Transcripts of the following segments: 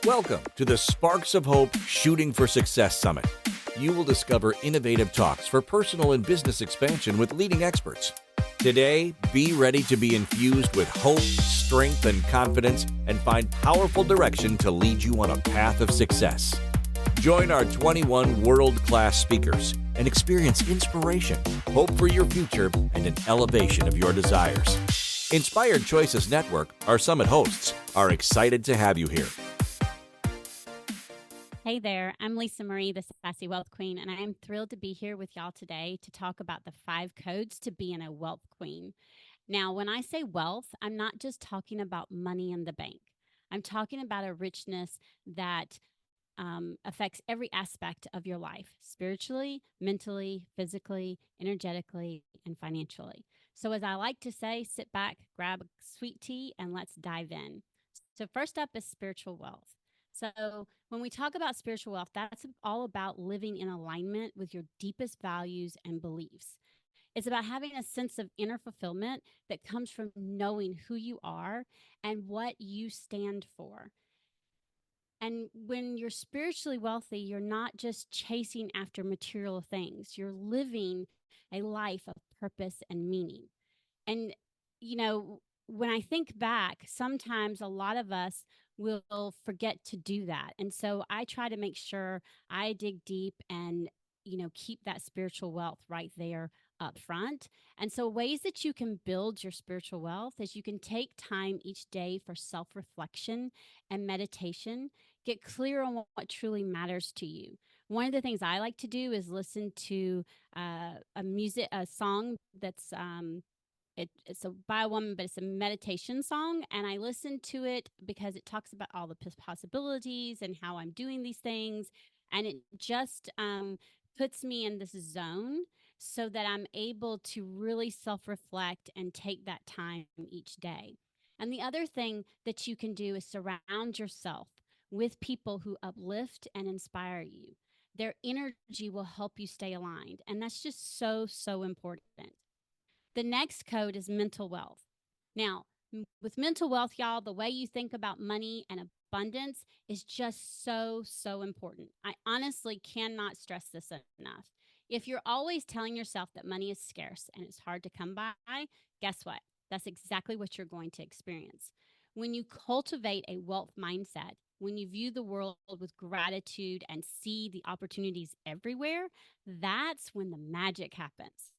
Welcome to the Sparks of Hope Shooting for Success Summit. You will discover innovative talks for personal and business expansion with leading experts. Today, be ready to be infused with hope, strength, and confidence, and find powerful direction to lead you on a path of success. Join our 21 world-class speakers and experience inspiration, hope for your future, and an elevation of your desires. Inspired Choices Network, our summit hosts, are excited to have you here. Hey there, I'm Lisa Marie, the Sassy Wealth Queen, and I am thrilled to be here with y'all today to talk about the 5 codes to being a wealth queen. Now, when I say wealth, I'm not just talking about money in the bank. I'm talking about a richness that affects every aspect of your life, spiritually, mentally, physically, energetically, and financially. So as I like to say, sit back, grab a sweet tea, and let's dive in. So first up is spiritual wealth. So when we talk about spiritual wealth, that's all about living in alignment with your deepest values and beliefs. It's about having a sense of inner fulfillment that comes from knowing who you are and what you stand for. And when you're spiritually wealthy, you're not just chasing after material things. You're living a life of purpose and meaning. And, you know, when I think back, sometimes a lot of us will forget to do that. And so I try to make sure I dig deep and, keep that spiritual wealth right there up front. And so ways that you can build your spiritual wealth is you can take time each day for self-reflection and meditation. Get clear on what truly matters to you. One of the things I like to do is listen to a song that's it's by a woman, but it's a meditation song. And I listen to it because it talks about all the possibilities and how I'm doing these things. And it just puts me in this zone so that I'm able to really self reflect and take that time each day. And the other thing that you can do is surround yourself with people who uplift and inspire you. Their energy will help you stay aligned. And that's just so, so important. The next code is mental wealth. Now, with mental wealth, y'all, the way you think about money and abundance is just so, so important. I honestly cannot stress this enough. If you're always telling yourself that money is scarce and it's hard to come by, guess what? That's exactly what you're going to experience. When you cultivate a wealth mindset, when you view the world with gratitude and see the opportunities everywhere, that's when the magic happens.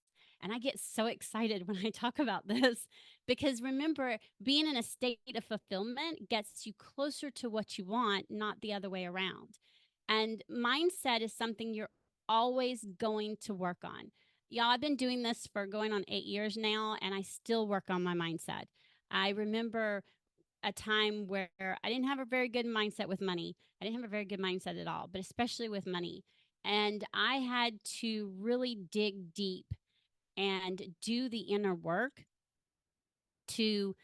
And I get so excited when I talk about this because remember, being in a state of fulfillment gets you closer to what you want, not the other way around. And mindset is something you're always going to work on. Y'all, I've been doing this for going on 8 years now, and I still work on my mindset. I remember a time where I didn't have a very good mindset with money. I didn't have a very good mindset at all, but especially with money. And I had to really dig deep and do the inner work to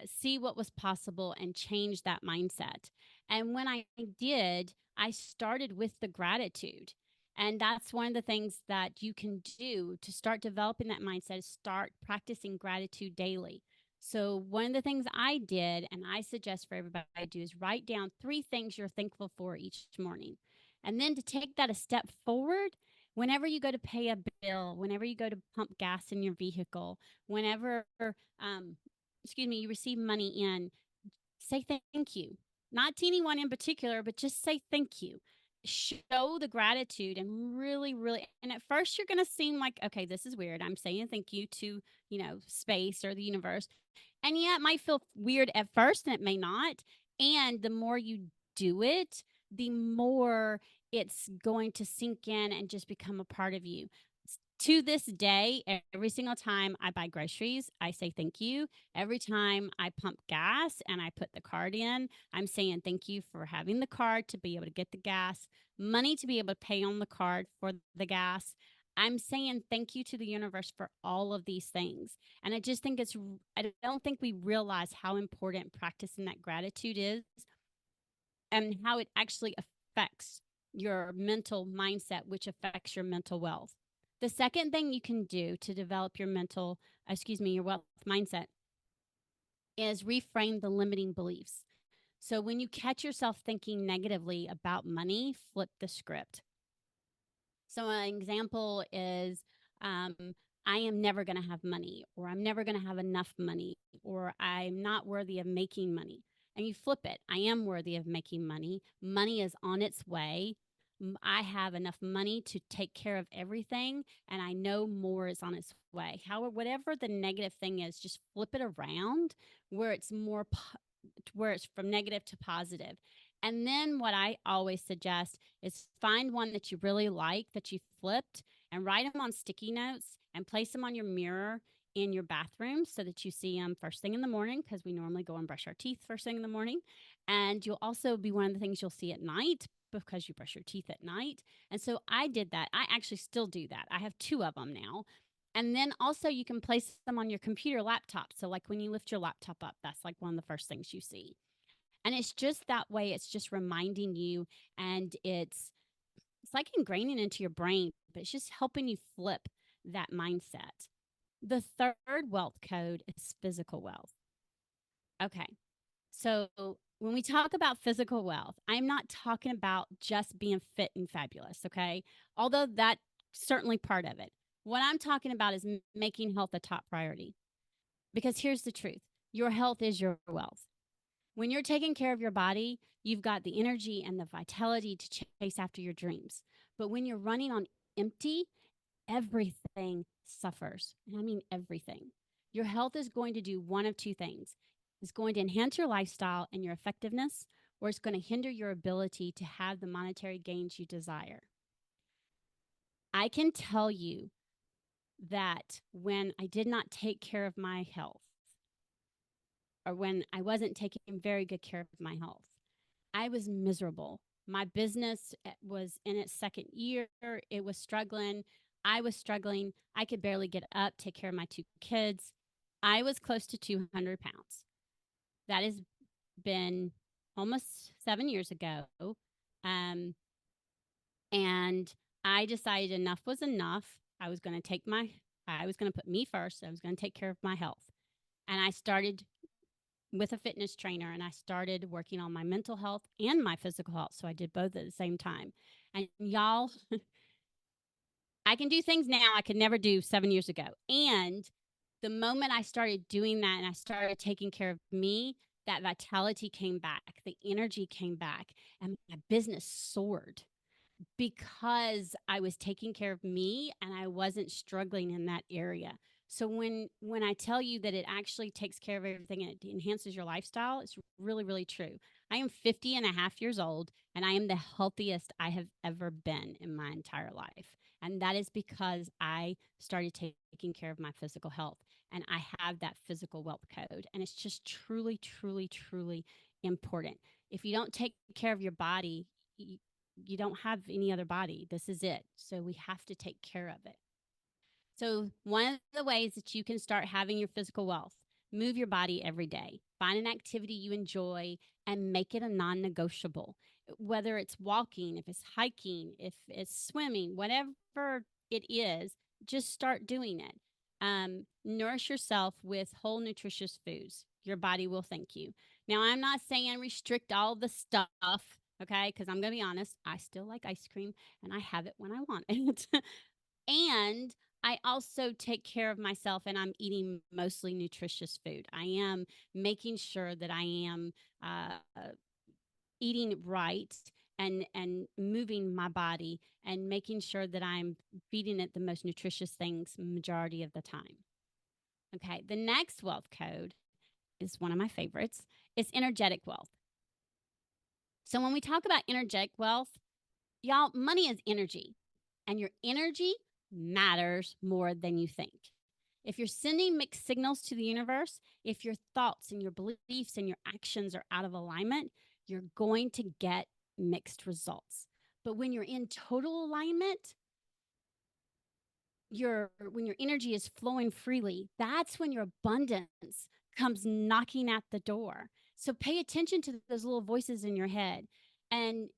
see what was possible and change that mindset. And when I did, I started with the gratitude. And that's one of the things that you can do to start developing that mindset is start practicing gratitude daily. So one of the things I did, and I suggest for everybody to do, is write down 3 things you're thankful for each morning. And then to take that a step forward, whenever you go to pay a bill, whenever you go to pump gas in your vehicle, whenever you receive money in, say thank you. Not to anyone in particular, but just say thank you. Show the gratitude and really, really, and at first you're going to seem like, okay, this is weird. I'm saying thank you to, space or the universe. And yeah, it might feel weird at first and it may not. And the more you do it, the more it's going to sink in and just become a part of you. To this day, every single time I buy groceries, I say thank you. Every time I pump gas and I put the card in, I'm saying thank you for having the card to be able to get the gas, money to be able to pay on the card for the gas. I'm saying thank you to the universe for all of these things. And I just think I don't think we realize how important practicing that gratitude is and how it actually affects your mental mindset, which affects your mental wealth. The second thing you can do to develop your your wealth mindset is reframe the limiting beliefs. So when you catch yourself thinking negatively about money, flip the script. So an example is, um, I am never going to have money, or I'm never going to have enough money, or I'm not worthy of making money. And you flip it. I am worthy of making money. Money is on its way. I have enough money to take care of everything, and I know more is on its way. However, whatever the negative thing is, just flip it around where it's more, where it's from negative to positive. And then what I always suggest is find one that you really like that you flipped and write them on sticky notes and place them on your mirror in your bathroom so that you see them first thing in the morning, because we normally go and brush our teeth first thing in the morning. And you'll also be one of the things you'll see at night because you brush your teeth at night. And so I did that. I actually still do that. I have 2 of them now. And then also you can place them on your computer laptop. So like when you lift your laptop up, that's like one of the first things you see. And it's just that way. It's just reminding you, and it's like ingraining into your brain, but it's just helping you flip that mindset. The third wealth code is physical wealth. Okay. So when we talk about physical wealth, I'm not talking about just being fit and fabulous, okay? Although that's certainly part of it. What I'm talking about is making health a top priority. Because here's the truth: your health is your wealth. When you're taking care of your body, you've got the energy and the vitality to chase after your dreams. But when you're running on empty, everything suffers. And I mean everything. Your health is going to do one of 2 things: it's going to enhance your lifestyle and your effectiveness, or it's going to hinder your ability to have the monetary gains you desire. I can tell you that when I did not take care of my health, or when I wasn't taking very good care of my health, I was miserable. My business was in its second year. It was struggling. I was struggling. I could barely get up, take care of my 2 kids. I was close to 200 pounds. That has been almost 7 years ago. Um, and I decided enough was enough. I was going to put me first. I was going to take care of my health. And I started with a fitness trainer, and I started working on my mental health and my physical health. So I did both at the same time. And y'all, I can do things now I could never do 7 years ago. And the moment I started doing that and I started taking care of me, that vitality came back, the energy came back, and my business soared because I was taking care of me and I wasn't struggling in that area. So when I tell you that it actually takes care of everything and it enhances your lifestyle, it's really, really true. I am 50 and a half years old, and I am the healthiest I have ever been in my entire life. And that is because I started taking care of my physical health, and I have that physical wealth code. And it's just truly, truly, truly important. If you don't take care of your body, you don't have any other body. This is it. So we have to take care of it. So one of the ways that you can start having your physical wealth: move your body every day. Find an activity you enjoy and make it a non-negotiable. Whether it's walking, if it's hiking, if it's swimming, whatever it is, just start doing it. Nourish yourself with whole nutritious foods. Your body will thank you. Now, I'm not saying restrict all the stuff, okay? Because I'm going to be honest, I still like ice cream and I have it when I want it. And I also take care of myself, and I'm eating mostly nutritious food. I am making sure that I am eating right and moving my body and making sure that I'm feeding it the most nutritious things majority of the time. Okay, the next wealth code is one of my favorites. It's energetic wealth. So when we talk about energetic wealth, y'all, money is energy, and your energy matters more than you think. If you're sending mixed signals to the universe, if your thoughts and your beliefs and your actions are out of alignment, you're going to get mixed results. But when you're in total alignment, when your energy is flowing freely, that's when your abundance comes knocking at the door. So pay attention to those little voices in your head, and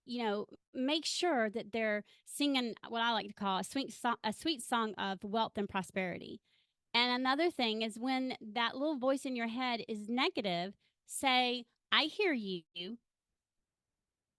make sure that they're singing what I like to call a sweet song of wealth and prosperity. And another thing is, when that little voice in your head is negative, say, I hear you,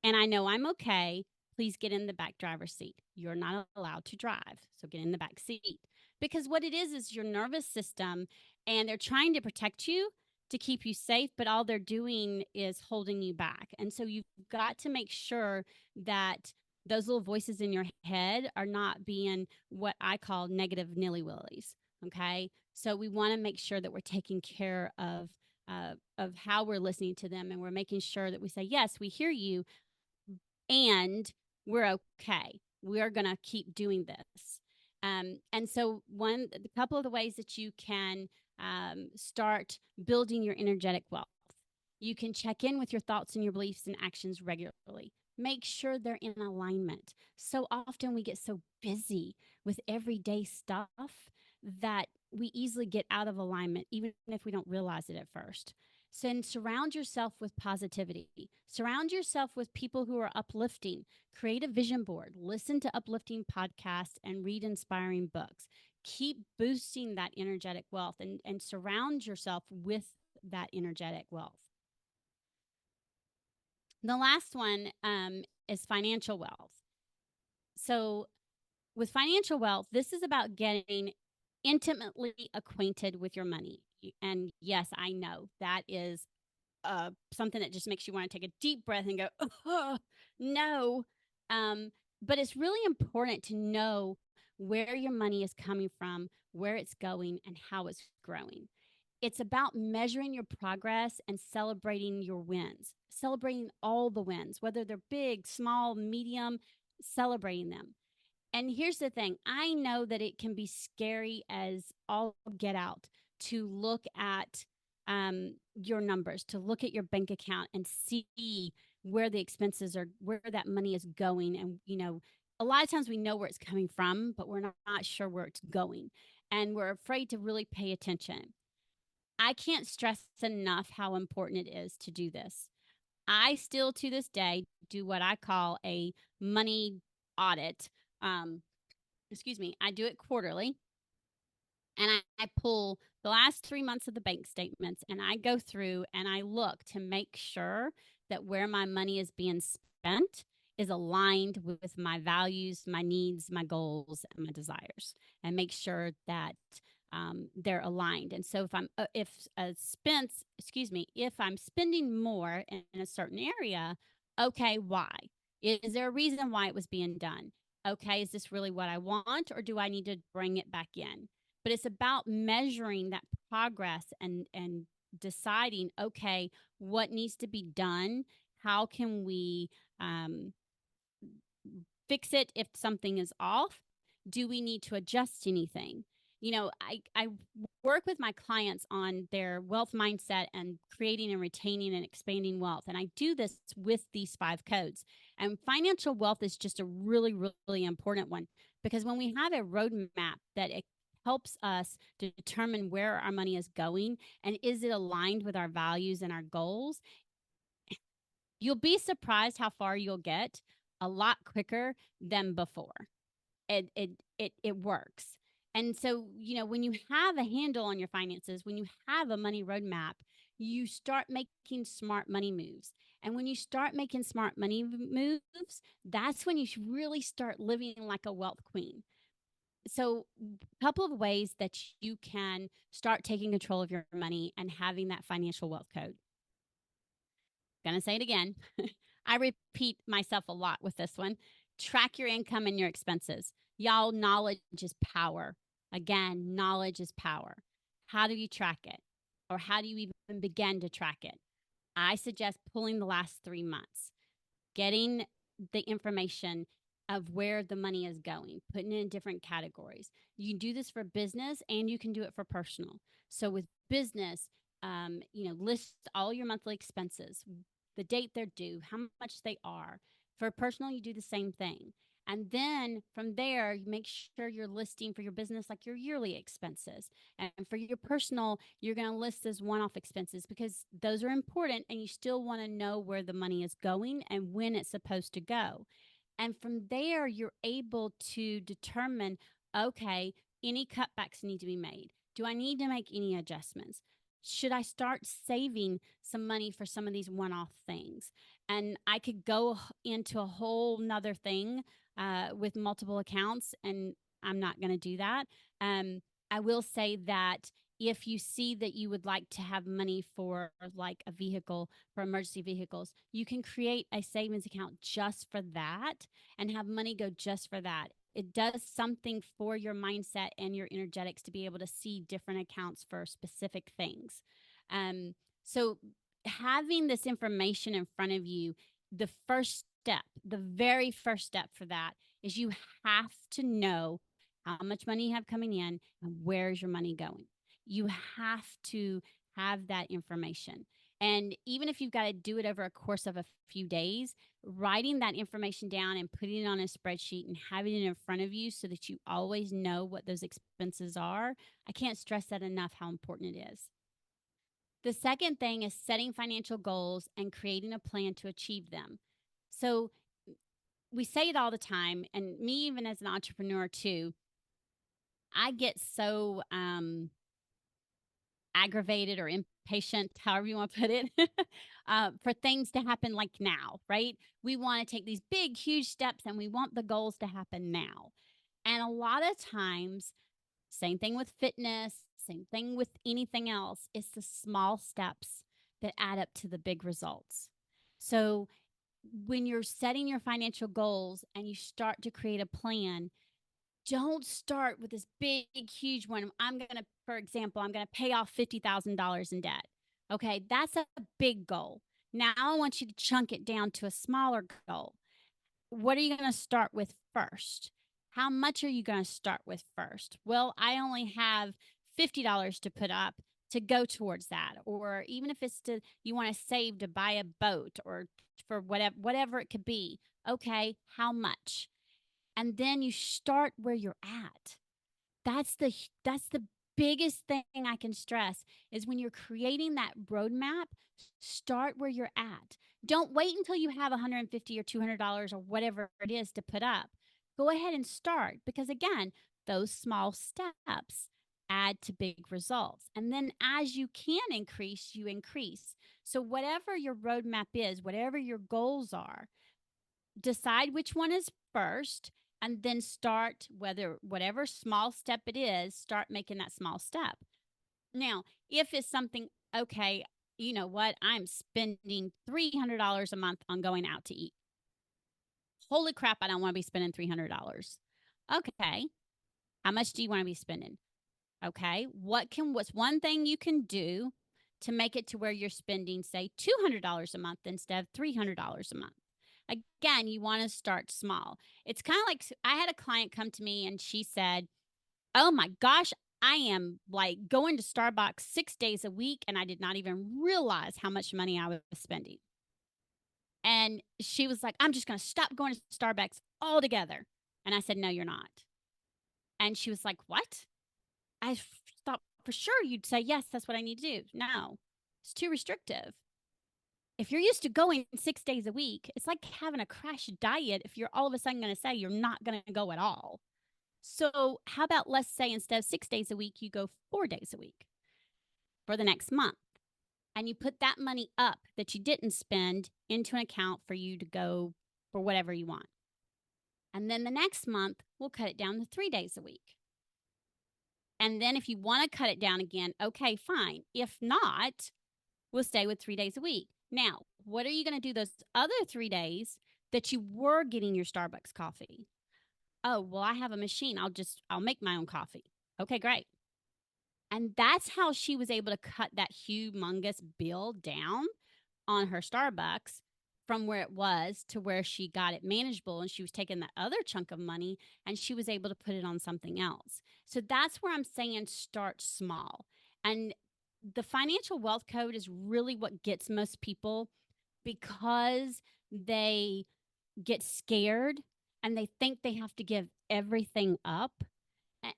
and I know I'm okay. Please get in the back driver's seat. You're not allowed to drive, so get in the back seat. Because what it is your nervous system, and they're trying to protect you to keep you safe, but all they're doing is holding you back. And so you've got to make sure that those little voices in your head are not being what I call negative nilly willies. Okay. So we want to make sure that we're taking care of how we're listening to them, and we're making sure that we say, yes, we hear you, and we're okay. We're going to keep doing this. And so, a couple of the ways that you can start building your energetic wealth, you can check in with your thoughts and your beliefs and actions regularly. Make sure they're in alignment. So often we get so busy with everyday stuff that we easily get out of alignment, even if we don't realize it at first. So, and surround yourself with positivity. Surround yourself with people who are uplifting. Create a vision board. Listen to uplifting podcasts and read inspiring books. Keep boosting that energetic wealth, and surround yourself with that energetic wealth. The last one is financial wealth. So, with financial wealth, this is about getting intimately acquainted with your money. And yes, I know that is something that just makes you want to take a deep breath and go, oh, no. But it's really important to know where your money is coming from, where it's going, and how it's growing. It's about measuring your progress and celebrating your wins, celebrating all the wins, whether they're big, small, medium, celebrating them. And here's the thing, I know that it can be scary as all get out to look at your numbers, to look at your bank account and see where the expenses are, where that money is going. And, a lot of times we know where it's coming from, but we're not sure where it's going. And we're afraid to really pay attention. I can't stress enough how important it is to do this. I still, to this day, do what I call a money audit. Um, I do it quarterly, and I pull the last 3 months of the bank statements, and I go through and I look to make sure that where my money is being spent is aligned with my values, my needs, my goals, and my desires, and make sure that they're aligned. And so if I'm spending more in a certain area, okay, why? Is there a reason why it was being done? Okay, is this really what I want, or do I need to bring it back in? But it's about measuring that progress and deciding, okay, what needs to be done? How can we fix it if something is off? Do we need to adjust anything? I work with my clients on their wealth mindset and creating and retaining and expanding wealth. And I do this with these 5 codes. And financial wealth is just a really, really important one, because when we have a roadmap that it helps us to determine where our money is going and is it aligned with our values and our goals, you'll be surprised how far you'll get a lot quicker than before. It works. And so, when you have a handle on your finances, when you have a money roadmap, you start making smart money moves. And when you start making smart money moves, that's when you really start living like a wealth queen. So, a couple of ways that you can start taking control of your money and having that financial wealth code. Gonna say it again. I repeat myself a lot with this one. Track your income and your expenses. Y'all, knowledge is power. Again, knowledge is power. How do you track it? Or how do you even begin to track it? I suggest pulling the last 3 months, getting the information of where the money is going, putting it in different categories. You can do this for business and you can do it for personal. So with business, list all your monthly expenses, the date they're due, how much they are. For personal, you do the same thing. And then from there, you make sure you're listing for your business like your yearly expenses. And for your personal, you're going to list as one-off expenses, because those are important and you still want to know where the money is going and when it's supposed to go. And from there, you're able to determine, okay, any cutbacks need to be made. Do I need to make any adjustments? Should I start saving some money for some of these one-off things? And I could go into a whole nother thing with multiple accounts, and I'm not going to do that. Um, I will say that if you see that you would like to have money for like a vehicle, for emergency vehicles, you can create a savings account just for that and have money go just for that. It does something for your mindset and your energetics to be able to see different accounts for specific things. So having this information in front of you, the first step, the very first step for that is you have to know how much money you have coming in and where's your money going. You have to have that information. And even if you've got to do it over a course of a few days, writing that information down and putting it on a spreadsheet and having it in front of you so that you always know what those expenses are, I can't stress that enough how important it is. The second thing is setting financial goals and creating a plan to achieve them. So we say it all the time, and me, even as an entrepreneur, too, I get so aggravated or impatient, however you want to put it, for things to happen like now, right? We want to take these big, huge steps and we want the goals to happen now. And a lot of times, same thing with fitness, same thing with anything else, it's the small steps that add up to the big results. So when you're setting your financial goals and you start to create a plan, don't start with this big, huge one. For example, I'm going to pay off $50,000 in debt. Okay, that's a big goal. Now I want you to chunk it down to a smaller goal. What are you going to start with first? How much are you going to start with first? Well, I only have $50 to put up to go towards that. Or even if it's to, you want to save to buy a boat or for whatever it could be. Okay, how much? And then you start where you're at. That's the biggest thing I can stress is when you're creating that roadmap, start where you're at. Don't wait until you have $150 or $200 or whatever it is to put up. Go ahead and start because again, those small steps add to big results. And then as you can increase, you increase. So whatever your roadmap is, whatever your goals are, decide which one is first and then start whatever small step it is, start making that small step. Now, if it's something, okay, you know what, I'm spending $300 a month on going out to eat. Holy crap, I don't want to be spending $300. Okay, how much do you want to be spending? Okay, what's one thing you can do to make it to where you're spending, say, $200 a month instead of $300 a month? Again, you want to start small. It's kind of like I had a client come to me and she said, "Oh my gosh, I am like going to Starbucks 6 days a week and I did not even realize how much money I was spending." And she was like, "I'm just going to stop going to Starbucks altogether." And I said, "No, you're not." And she was like, "What?" Thought for sure you'd say, "Yes, that's what I need to do." No, it's too restrictive. If you're used to going 6 days a week, it's like having a crash diet if you're all of a sudden going to say you're not going to go at all. So, how about let's say instead of 6 days a week, you go 4 days a week for the next month and you put that money up that you didn't spend into an account for you to go for whatever you want. And then the next month, we'll cut it down to 3 days a week. And then if you want to cut it down again, okay, fine. If not, we'll stay with 3 days a week. Now, what are you going to do those other 3 days that you were getting your Starbucks coffee? Oh, well, I have a machine. I'll make my own coffee. Okay, great. And that's how she was able to cut that humongous bill down on her Starbucks from where it was to where she got it manageable, and she was taking that other chunk of money and she was able to put it on something else. So that's where I'm saying start small. And the financial wealth code is really what gets most people because they get scared and they think they have to give everything up,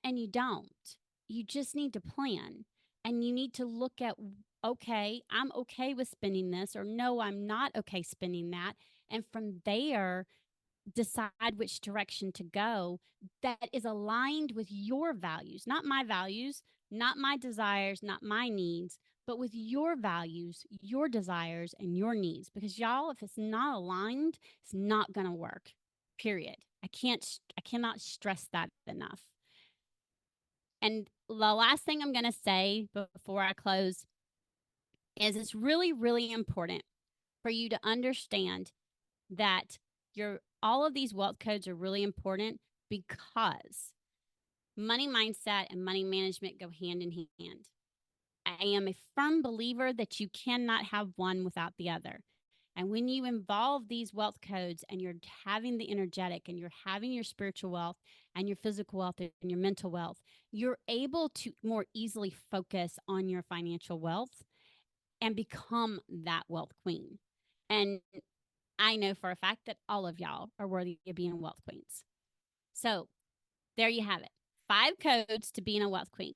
and you don't. You just need to plan and you need to look at, okay, I'm okay with spending this, or no, I'm not okay spending that. And from there, decide which direction to go that is aligned with your values, not my values, not my desires, not my needs, but with your values, your desires, and your needs. Because y'all, if it's not aligned, it's not going to work. Period. I cannot stress that enough. And the last thing I'm going to say before I close is it's really, really important for you to understand that all of these wealth codes are really important because money mindset and money management go hand in hand. I am a firm believer that you cannot have one without the other. And when you involve these wealth codes and you're having the energetic and you're having your spiritual wealth and your physical wealth and your mental wealth, you're able to more easily focus on your financial wealth and become that wealth queen. And I know for a fact that all of y'all are worthy of being wealth queens. So there you have it. 5 codes to being a wealth queen,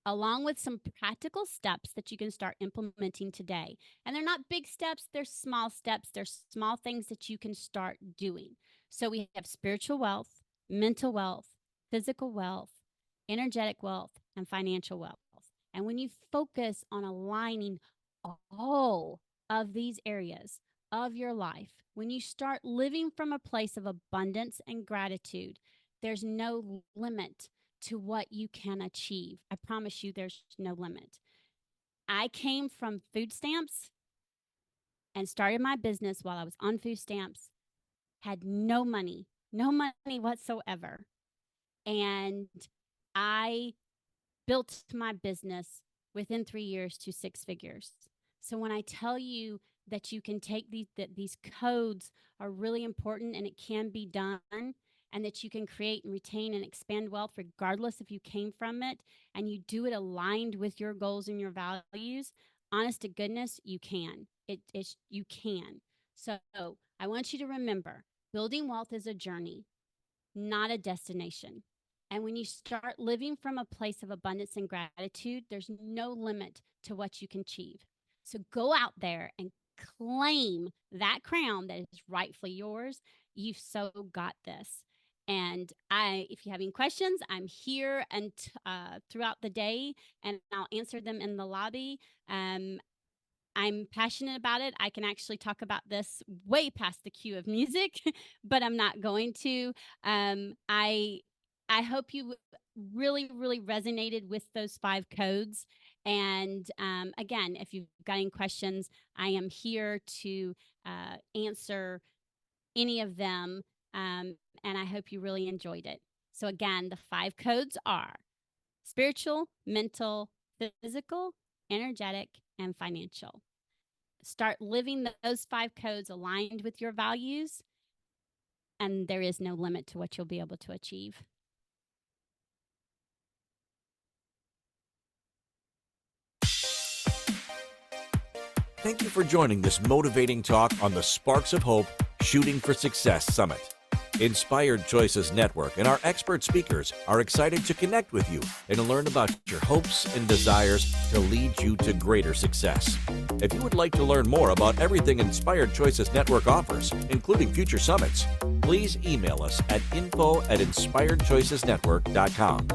along with some practical steps that you can start implementing today. And they're not big steps, they're small steps. They're small things that you can start doing. So we have spiritual wealth, mental wealth, physical wealth, energetic wealth, and financial wealth. And when you focus on aligning all of these areas of your life, when you start living from a place of abundance and gratitude, there's no limit to what you can achieve. I promise you, there's no limit. I came from food stamps and started my business while I was on food stamps, had no money whatsoever. And I built my business within 3 years to 6 figures. So when I tell you that you can take these codes are really important and it can be done, and that you can create and retain and expand wealth regardless if you came from it, and you do it aligned with your goals and your values, honest to goodness, you can. You can. So I want you to remember, building wealth is a journey, not a destination. And when you start living from a place of abundance and gratitude, there's no limit to what you can achieve. So go out there and claim that crown that is rightfully yours. You've so got this. And if you have any questions, I'm here and throughout the day, and I'll answer them in the lobby. I'm passionate about it. I can actually talk about this way past the cue of music, but I'm not going to. I hope you really, really resonated with those 5 codes. And again, if you've got any questions, I am here to answer any of them. And I hope you really enjoyed it. So again, the 5 codes are spiritual, mental, physical, energetic, and financial. Start living those 5 codes aligned with your values, and there is no limit to what you'll be able to achieve. Thank you for joining this motivating talk on the Sparks of Hope Shooting for Success Summit. Inspired Choices Network and our expert speakers are excited to connect with you and learn about your hopes and desires to lead you to greater success. If you would like to learn more about everything Inspired Choices Network offers, including future summits, please email us at info@inspiredchoicesnetwork.com.